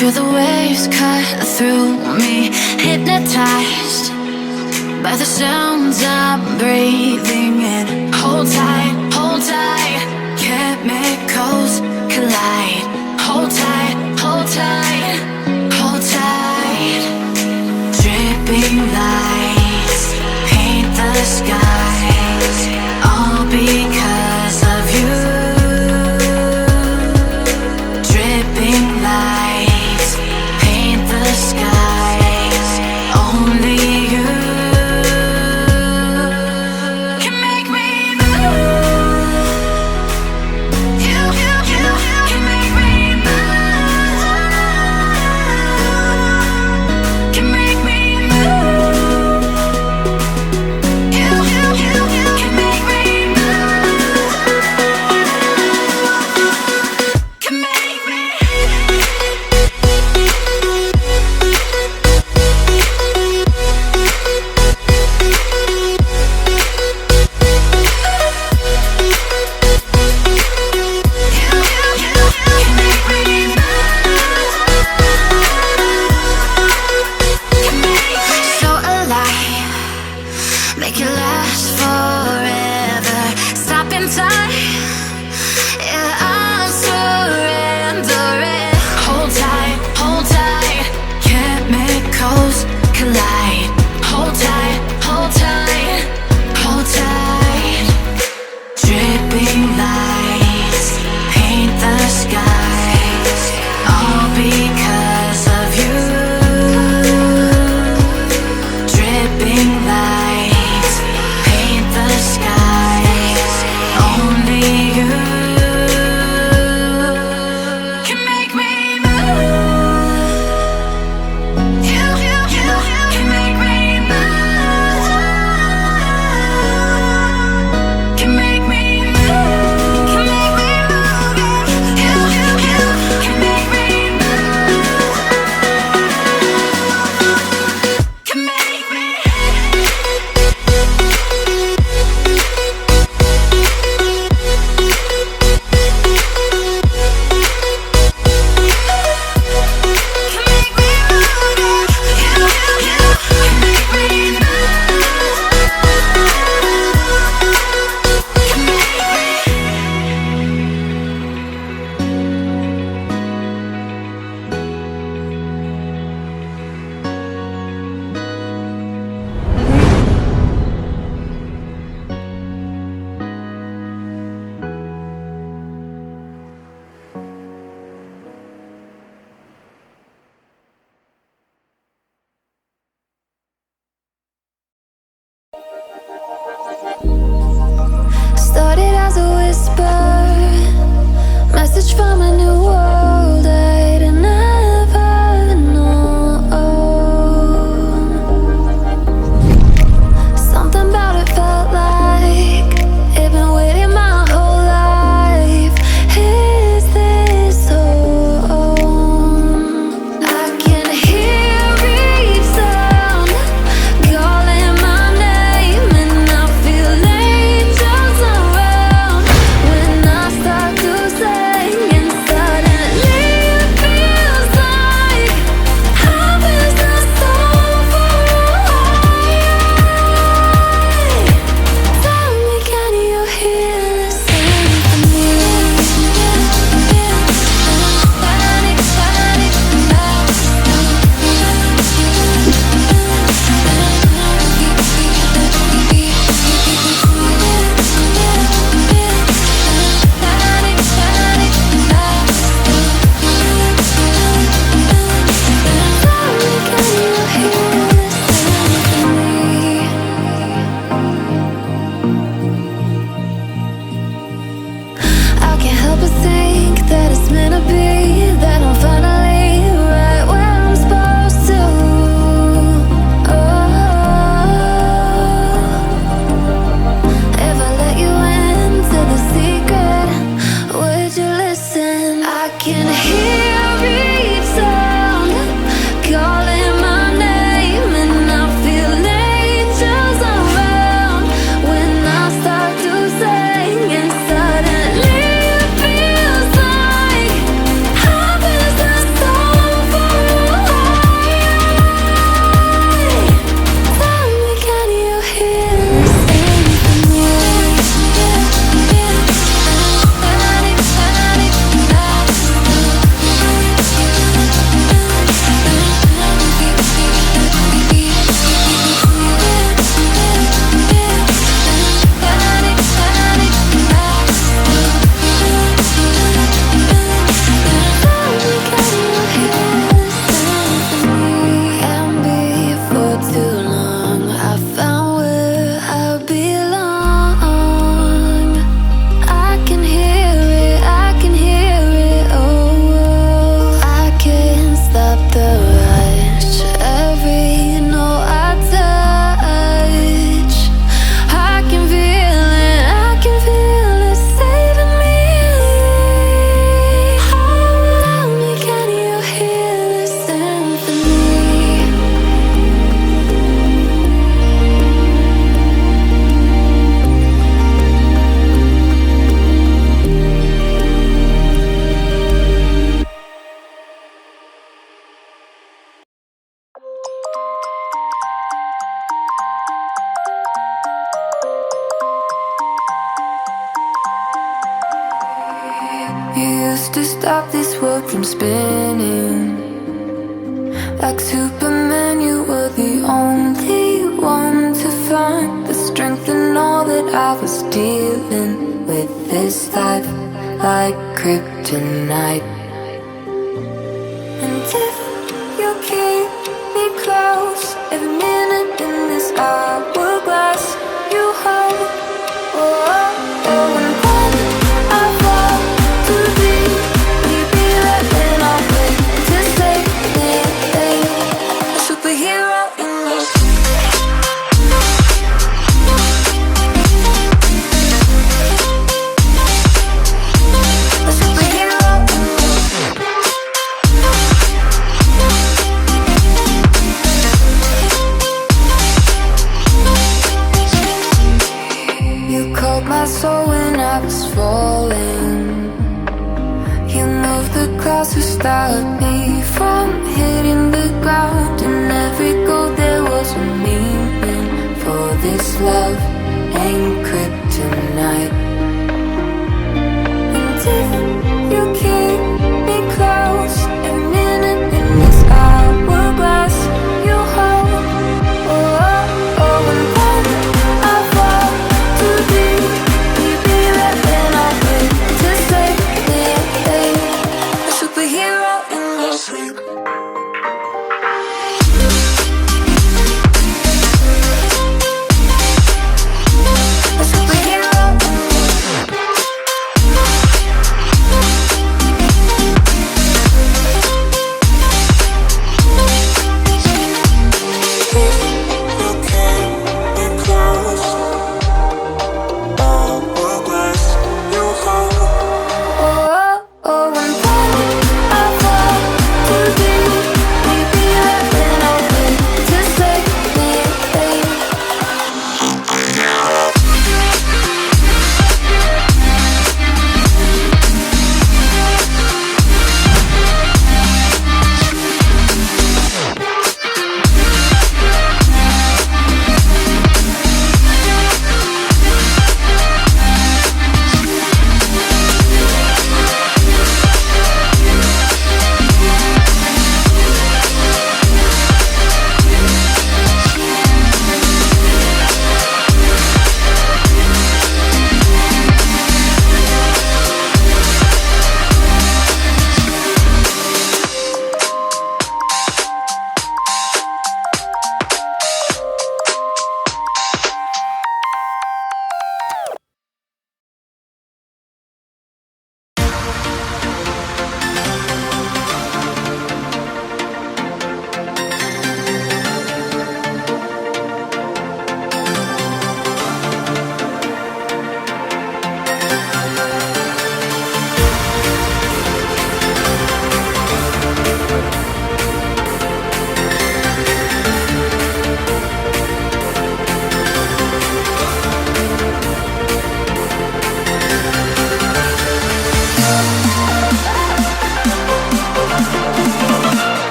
Feel the waves cut through me, hypnotized by the sounds I'm breathing in. Hold tight, chemicals collide. Hold tight, hold tight, hold tight. Dripping lights paint the skies, all because of you. Dripping lights paint the skies, only you can make me move. You can make me move. Can make me move. You can make me move. Can make me. So alive, make it last forever. Stop in time, yeah, I'm surrendering. Hold tight, chemicals collide. Hold tight, hold tight, hold tight. Dripping lights paint the skies, all because of you. Dripping lights paint the skies, only you can make me move. You can make me move. Can make me move. Can make me move. You can make me move. Can make me. Started as a whisper, message from a new world I'd never known. Something about it felt like it'd been waiting my whole life. Is this home? I can hear each sound calling my name, and I feel angels around when I start to sing, and suddenly it feels like heaven's not so far away. Tell me, can you hear the symphony? Panic, panic, I can't help but think that it's meant to be, that I'm finally right where I'm supposed to. If I let you into the secret, would you listen? I can hear each sound calling my name, and I feel angels around when I start to sing, and suddenly it feels like heaven's not so far used to stop this world from spinning. Like Superman, you were the only one to find the strength in all that I was dealing with. This life like kryptonite. And if you keep me close, every minute in this hourglass you hold. Oh, oh, oh. And when I fall too deep, will you be there when I wait to save me? A superhero in me. A superhero in me. You called my soul when I was falling. You moved the clouds to stop me